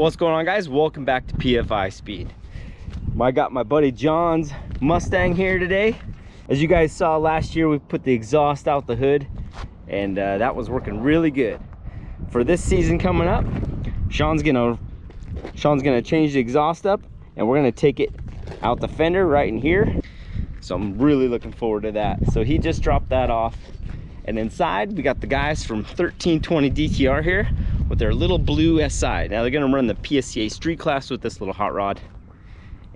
What's going on, guys? Welcome back to PFI Speed. I got my buddy John's Mustang here today. As you guys saw last year, we put the exhaust out the hood, and that was working really good. For this season coming up, Shawn's gonna change the exhaust up, and we're gonna take it out the fender right in here. So I'm really looking forward to that. So he just dropped that off, and inside we got the guys from 1320 DTR here with their little blue SI. Now they're gonna run the Psca street class with this little hot rod,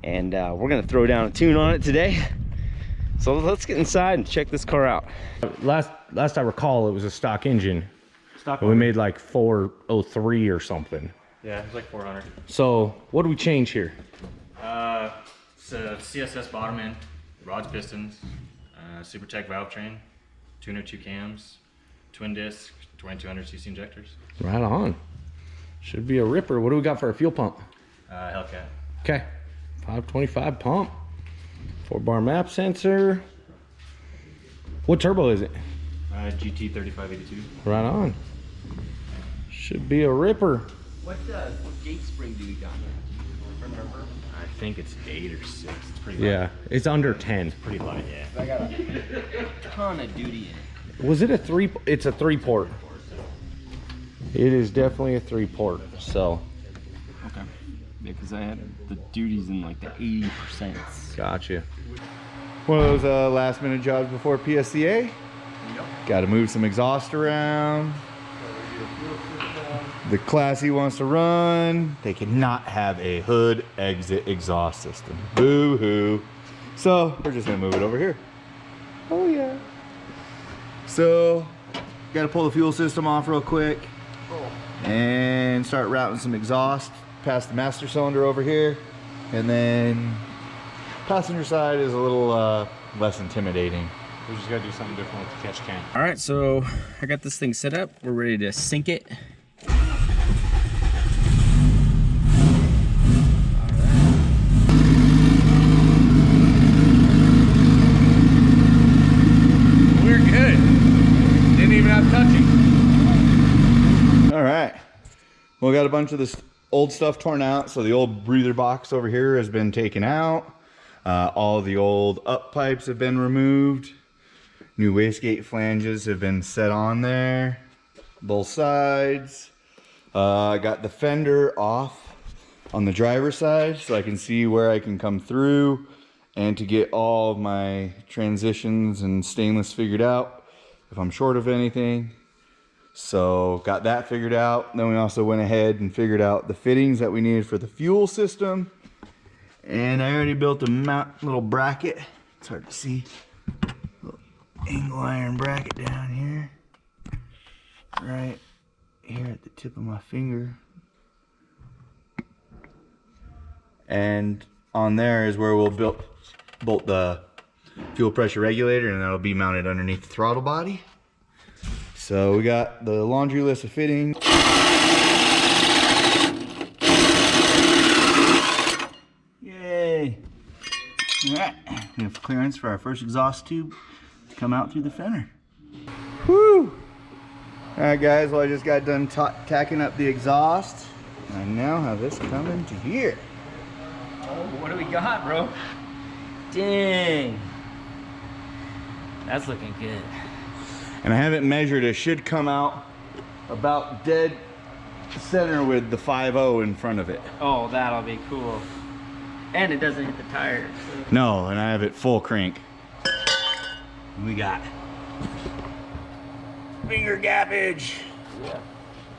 and we're gonna throw down a tune on it today. So let's get inside and check this car out. Last I recall, it was a stock engine. Stock. We made like 403 or something. Yeah, it was like 400. So what do we change here? It's a CSS bottom end, rods, pistons, Super Tech valve train, tuner 2 cams, twin disc, 2200cc injectors. Right on. Should be a ripper. What do we got for a fuel pump? Hellcat. Okay, 525 pump, 4-bar map sensor. What turbo is it? GT 3582. Right on. Should be a ripper. What gate spring do we got? Remember? I think it's 8 or 6. It's pretty light. Yeah, it's under 10. Pretty light, yeah. I got a ton of duty in it. Was it a 3? It's a 3-port. It is definitely a 3-port. So. Okay. Yeah, because I had the duties in like the 80%. Gotcha. One of those last minute jobs before PSCA. Yep. Got to move some exhaust around. The class he wants to run, they cannot have a hood exit exhaust system. Boo hoo. So we're just gonna move it over here. Oh yeah. So got to pull the fuel system off real quick and start routing some exhaust past the master cylinder over here, and then passenger side is a little less intimidating. We just gotta do something different with the catch can. All right, so I got this thing set up. We're ready to sink it. We're good. Didn't even have touching. All right. Well, we got a bunch of this old stuff torn out. So the old breather box over here has been taken out. All the old up pipes have been removed. New wastegate flanges have been set on there. Both sides. I got the fender off on the driver's side so I can see where I can come through, and to get all of my transitions and stainless figured out if I'm short of anything. So got that figured out. Then we also went ahead and figured out the fittings that we needed for the fuel system. And I already built a little bracket. It's hard to see. Little angle iron bracket down here. Right here at the tip of my finger. And on there is where we'll bolt the fuel pressure regulator, and that'll be mounted underneath the throttle body. So we got the laundry list of fittings. Yay! All right, we have clearance for our first exhaust tube to come out through the fender. Woo! All right, guys. Well, I just got done tacking up the exhaust, and I now have this coming to here. Oh, what do we got, bro? Dang. That's looking good. And I haven't measured. It should come out about dead center with the 5.0 in front of it. Oh, that'll be cool. And it doesn't hit the tires. No, and I have it full crank. And we got finger gappage. Yeah.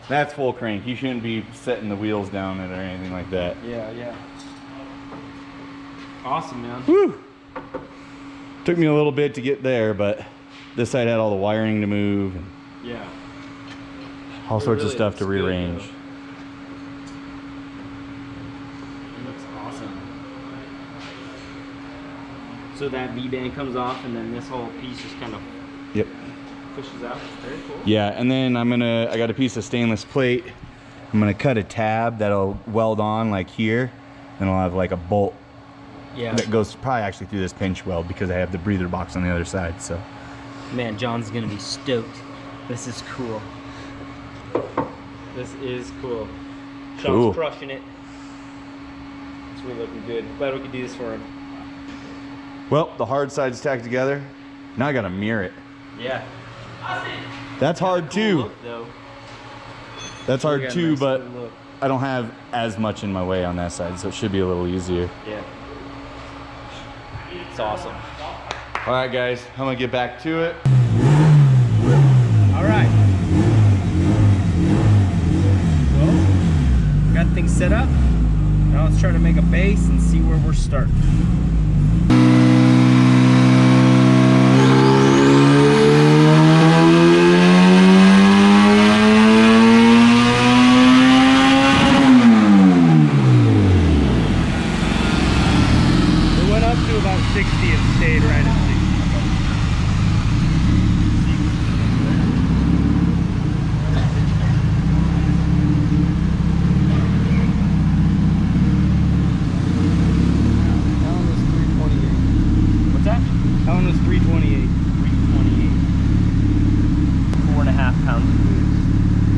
That's full crank. You shouldn't be setting the wheels down it or anything like that. Yeah, yeah. Awesome, man. Woo! Took me a little bit to get there, but this side had all the wiring to move and Yeah. all sorts of stuff to rearrange. It looks awesome. So that V-band comes off, and then this whole piece just kind of Yep. pushes out. Very cool. Yeah, and then I got a piece of stainless plate. I'm gonna cut a tab that'll weld on like here, and I'll have like a bolt that goes probably actually through this pinch weld because I have the breather box on the other side. So Man, John's gonna be stoked. This is cool. This is cool. Sean's Cool. crushing it. It's really looking good. Glad we could do this for him. Well, the hard side's tacked together. Now I gotta mirror it. Yeah. That's hard too. Look, though. That's You hard got a too, nice but little look. I don't have as much in my way on that side, so it should be a little easier. Yeah. It's awesome. All right, guys, I'm gonna get back to it. All right. Well, got things set up. Now let's try to make a base and see where we're starting. It went up to about 60 and stayed right at 60. What's that? That one was 328. 328. 4.5 pounds of booze.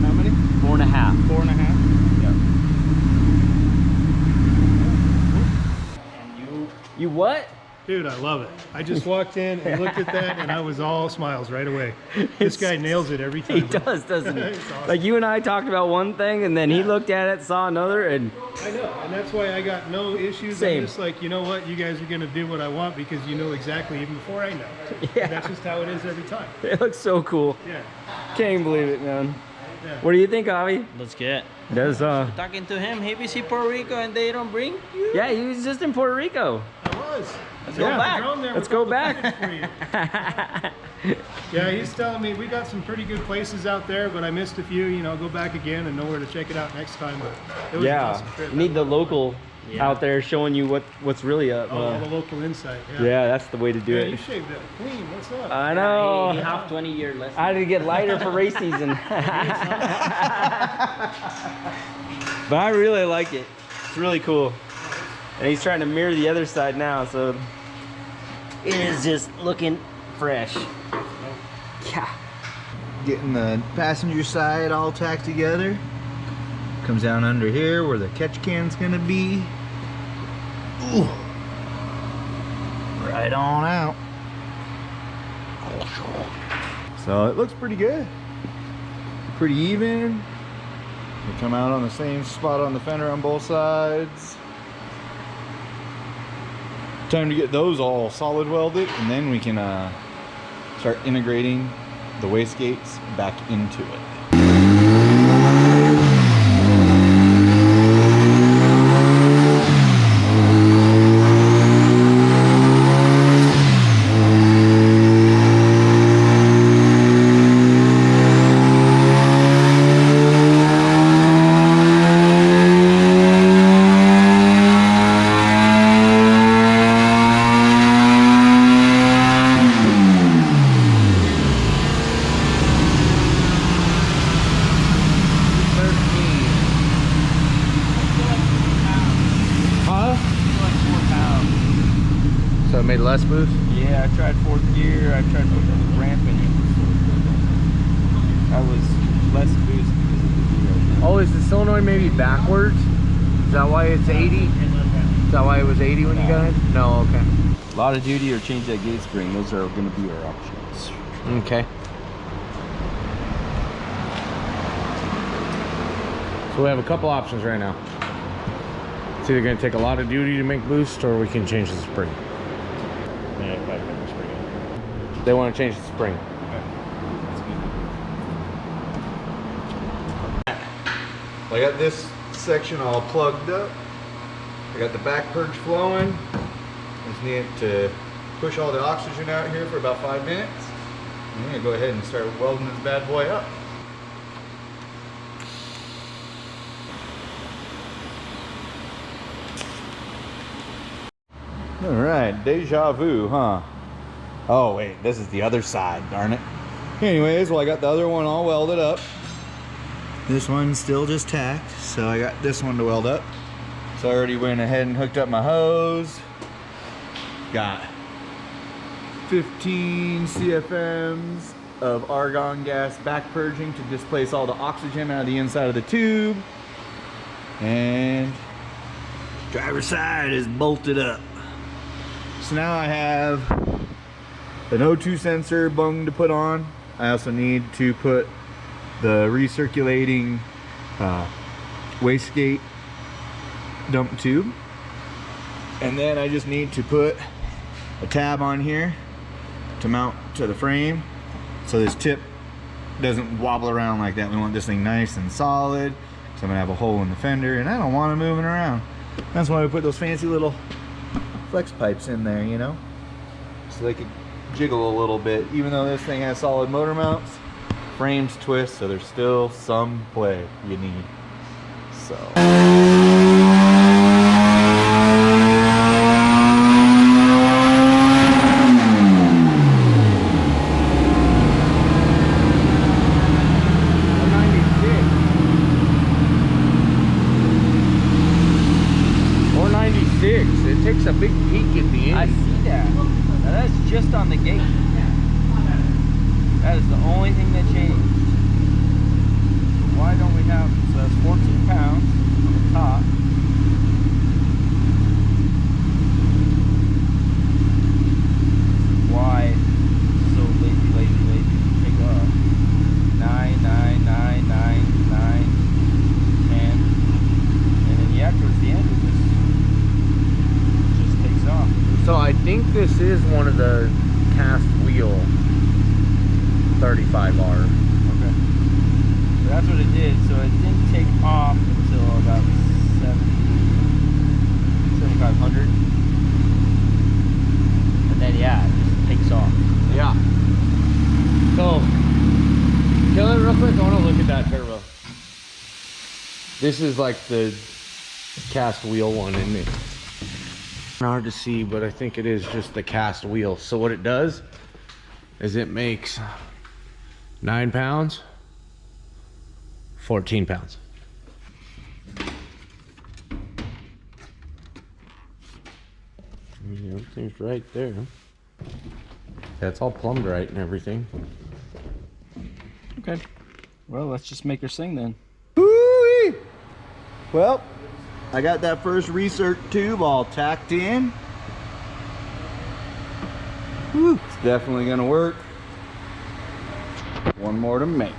How many? 4.5. 4.5? Yeah. And you what? Dude, I love it. I just walked in and looked at that and I was all smiles right away. This guy nails it every time. He does, doesn't he? It's awesome. Like you and I talked about one thing and then he looked at it, saw another, and I know, and that's why I got no issues. Same. I'm just like, you know what, you guys are gonna do what I want because you know exactly even before I know. Yeah. And that's just how it is every time. it looks so cool. Yeah. Can't even believe it, man. Yeah. What do you think, Avi? Let's get Does talking to him. He visit Puerto Rico and they don't bring you. yeah, he was just in Puerto Rico. I was. Let's go back. Let's go back. Yeah, he's telling me we got some pretty good places out there, but I missed a few. You know, go back again and know where to check it out next time. But it was an Yeah, awesome trip. you need the local Yeah. out there showing you what's really up. all the local insight. Yeah. Yeah, that's the way to do Yeah, it. you shaved that clean. What's up? I He know. have 20-year lesson. I had to get lighter for race season. But I really like it. It's really cool. And he's trying to mirror the other side now, so it is just looking fresh. Yeah. Getting the passenger side all tacked together. Comes down under here where the catch can's gonna be. Ooh. Right on out. So it looks pretty good. Pretty even. We come out on the same spot on the fender on both sides. Time to get those all solid welded, and then we can start integrating the wastegates back into it. So it made less boost? Yeah, I tried fourth gear. I tried putting the ramp in it. I was less boost because of the gear. Oh, is the solenoid maybe backwards? Is that why it's 80? Is that why it was 80 when you got it? No, okay. A lot of duty or change that gate spring. Those are going to be our options. Okay. So we have a couple options right now. It's either going to take a lot of duty to make boost, or we can change the spring. Yeah, probably put the spring in. They want to change the spring. I got this section all plugged up. I got the back purge flowing. Just need to push all the oxygen out here for about 5 minutes. I'm gonna go ahead and start welding this bad boy up. All right, deja vu, huh? Oh wait, this is the other side, darn it. Anyways, well I got the other one all welded up. This one's still just tacked, so I got this one to weld up. So I already went ahead and hooked up my hose. Got 15 CFMs of argon gas back purging to displace all the oxygen out of the inside of the tube. And driver's side is bolted up. So now I have an O2 sensor bung to put on. I also need to put the recirculating wastegate dump tube. And then I just need to put a tab on here to mount to the frame so this tip doesn't wobble around like that. We want this thing nice and solid. So I'm gonna have a hole in the fender and I don't want it moving around. That's why we put those fancy little flex pipes in there, you know, so they could jiggle a little bit. Even though this thing has solid motor mounts, frames twist, so there's still some play you need. So it takes a big peak at the end. I see that. Now that's just on the gate. That is the only thing that changed. Why don't we have, so that's 14 pounds on the top. Why so lazy to take off? 9, 9, 9, 9, 9, 10. And then yeah, towards the end it just takes off. So I think this is one of the cast wheel 35R. Okay. So that's what it did. So it didn't take off until about 7,500. And then yeah, it just takes off. Yeah. So, kill it real quick. I want to look at that turbo. This is like the cast wheel one, isn't it? Hard to see, but I think it is just the cast wheel. So what it does is it makes 9 pounds, 14 pounds. Everything's right there. That's all plumbed right and everything. Okay. Well, let's just make her sing then. Woo-wee! Well, I got that first recirc tube all tacked in. Woo, it's definitely gonna work. One more to make.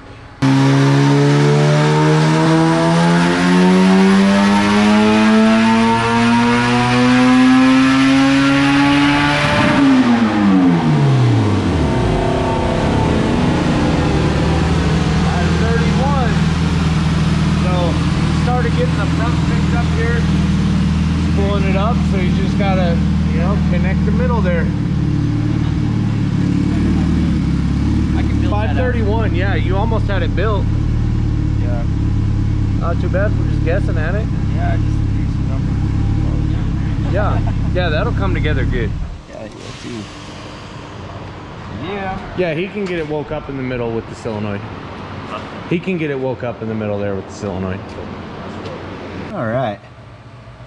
Getting the front picked up here, pulling it up, so you just gotta, you know, connect the middle there. I can build 531, yeah, you almost had it built. Yeah. Not too bad, we're just guessing at it. Yeah, I just threw some numbers. Yeah, that'll come together good. Yeah, too. Yeah. Yeah, he can get it woke up in the middle with the solenoid. He can get it woke up in the middle there with the solenoid. All right,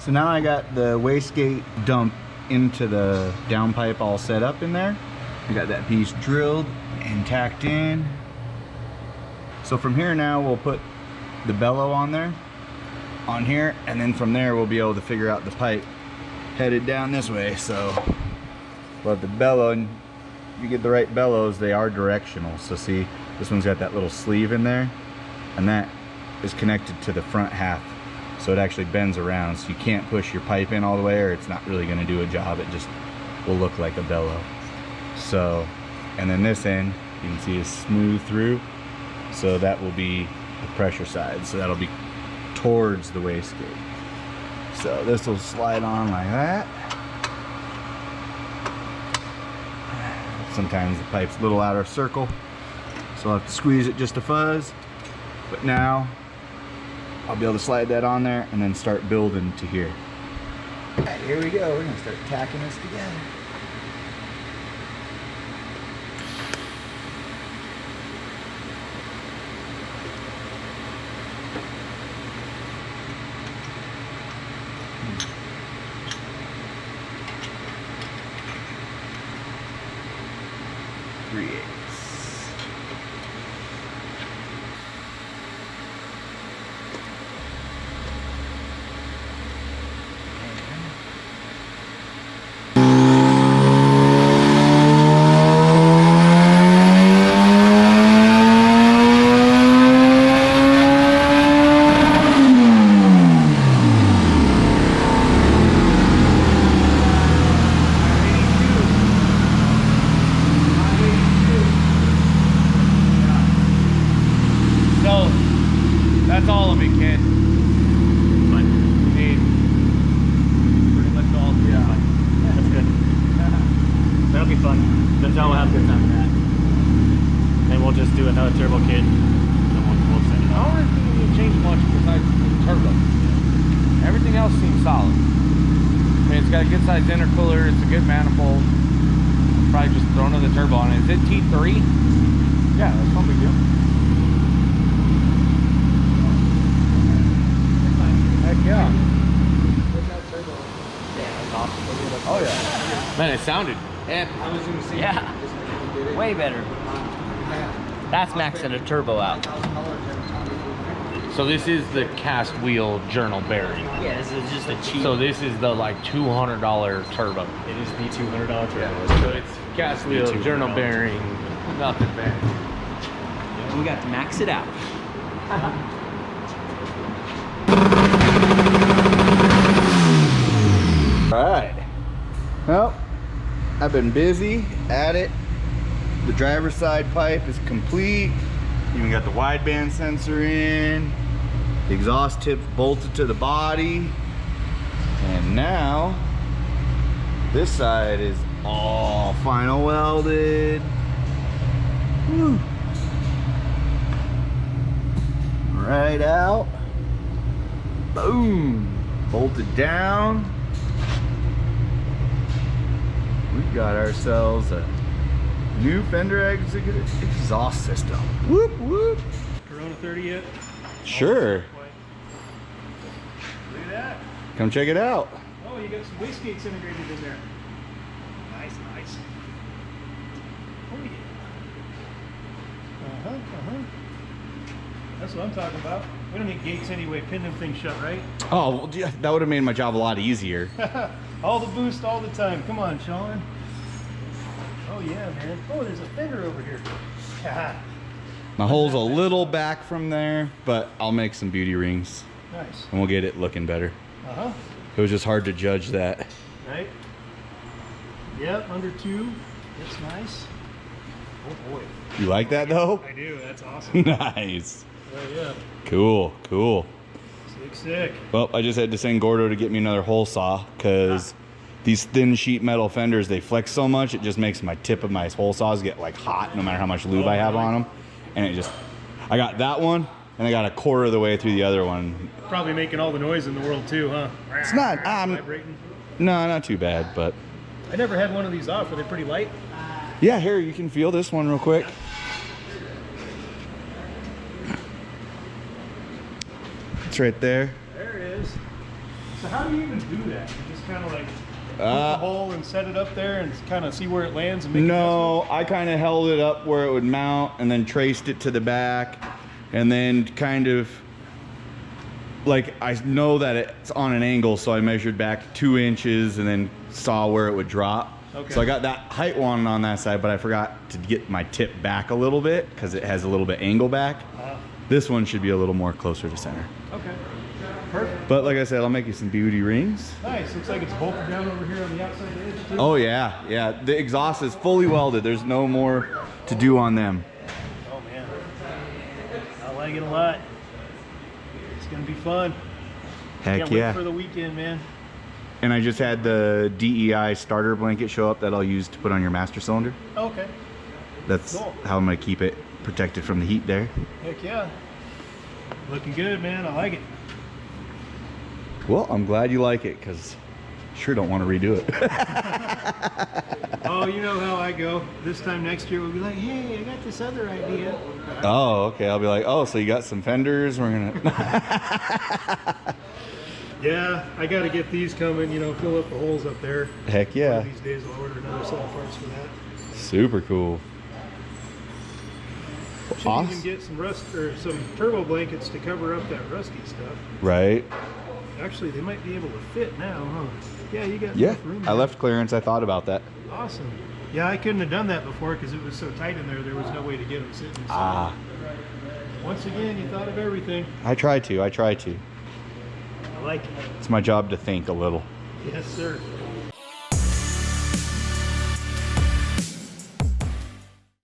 so now I got the wastegate dump into the downpipe all set up in there. I got that piece drilled and tacked in. So from here now we'll put the bellow on there, on here, and then from there we'll be able to figure out the pipe headed down this way. So we'll have the bellow, and if you get the right bellows, they are directional. So see, this one's got that little sleeve in there, and that is connected to the front half. So it actually bends around, so you can't push your pipe in all the way or it's not really going to do a job. It just will look like a bellow. So, and then this end you can see is smooth through, so that will be the pressure side, so that'll be towards the wastegate. So this will slide on like that. Sometimes the pipe's a little out of circle, so I'll have to squeeze it just a fuzz, but now I'll be able to slide that on there and then start building to here. All right, here we go. We're gonna start tacking this together. Then tell we'll have a good time with that. Then we'll just do another turbo kit. Then we'll send it I off. don't really think we need to change much besides the turbo. Everything else seems solid. I mean, it's got a good sized intercooler, it's a good manifold. Probably just throw another turbo on it. Is it T3? Yeah, that's no big deal. Heck yeah. Oh yeah. Man, it sounded epic. Yeah. Way better. That's maxing a turbo out. So this is the cast wheel journal bearing. Yeah, this is just a cheap. So this is the like $200 turbo. It is the $200 turbo. Yeah. So it's cast wheel $200 journal bearing, nothing bad. We got to max it out. All right. Well, I've been busy at it. The driver's side pipe is complete. Even got the wideband sensor in. The exhaust tips bolted to the body. And now, this side is all final welded. Woo. Right out. Boom. Bolted down. We've got ourselves a new fender exhaust system. Whoop, whoop. Corona 30 yet? Sure. Look at that. Come check it out. Oh, you got some wastegates integrated in there. Nice, nice. Oh yeah. Uh-huh. That's what I'm talking about. We don't need gates anyway. Pin them things shut, right? Oh, well, yeah, that would have made my job a lot easier. All the boost all the time. Come on, Shawn. Oh yeah, man. Oh, there's a fender over here. My hole's a little back from there, but I'll make some beauty rings Nice. and we'll get it looking better. Uh-huh. It was just hard to judge that. Right? Yep, under 2. That's nice. Oh boy. You like that though? I do. That's awesome. Nice. Oh yeah. Cool, cool. Sick. Well, I just had to send Gordo to get me another hole saw because these thin sheet metal fenders, they flex so much, it just makes my tip of my hole saws get like hot no matter how much lube I have on them. And it just, I got that one and I got a quarter of the way through the other one. Probably making all the noise in the world too, huh? It's not, Vibrating. no, not too bad, but. I never had one of these off. Are they pretty light? Yeah, here, you can feel this one real quick. It's right there. There it is. So how do you even do that? You just kind of like poke the hole and set it up there and kind of see where it lands and make No, I kind of held it up where it would mount and then traced it to the back and then kind of like I know that it's on an angle, so I measured back 2 inches and then saw where it would drop. Okay. So I got that height one on that side, but I forgot to get my tip back a little bit because it has a little bit angle back. This one should be a little more closer to center. Okay. Perfect. But like I said, I'll make you some beauty rings. Nice. Looks like it's bolted down over here on the outside edge too. Oh yeah, yeah. The exhaust is fully welded. There's no more to do on them. Oh man. I like it a lot. It's gonna be fun. Heck Can't yeah. wait for the weekend, man. And I just had the DEI starter blanket show up that I'll use to put on your master cylinder. Okay. That's Cool. how I'm gonna keep it protected from the heat there. Heck yeah. Looking good, man. I like it. Well, I'm glad you like it because sure don't want to redo it. Oh, you know how I go. This time next year we'll be like, hey, I got this other idea. Oh, okay. I'll be like, oh, so you got some fenders? We're gonna. Yeah, I got to get these coming, you know, fill up the holes up there. Heck One yeah. of these days I'll order another set of parts for that. Super cool. Should Awesome. even get some rust or some turbo blankets to cover up that rusty stuff. Right. Actually, they might be able to fit now, huh? Yeah, you got Yeah. enough room I there. left clearance. I thought about that. Awesome. Yeah, I couldn't have done that before because it was so tight in there. There was no way to get them sitting. So Ah. once again, you thought of everything. I try to. I like it. It's my job to think a little. Yes, sir.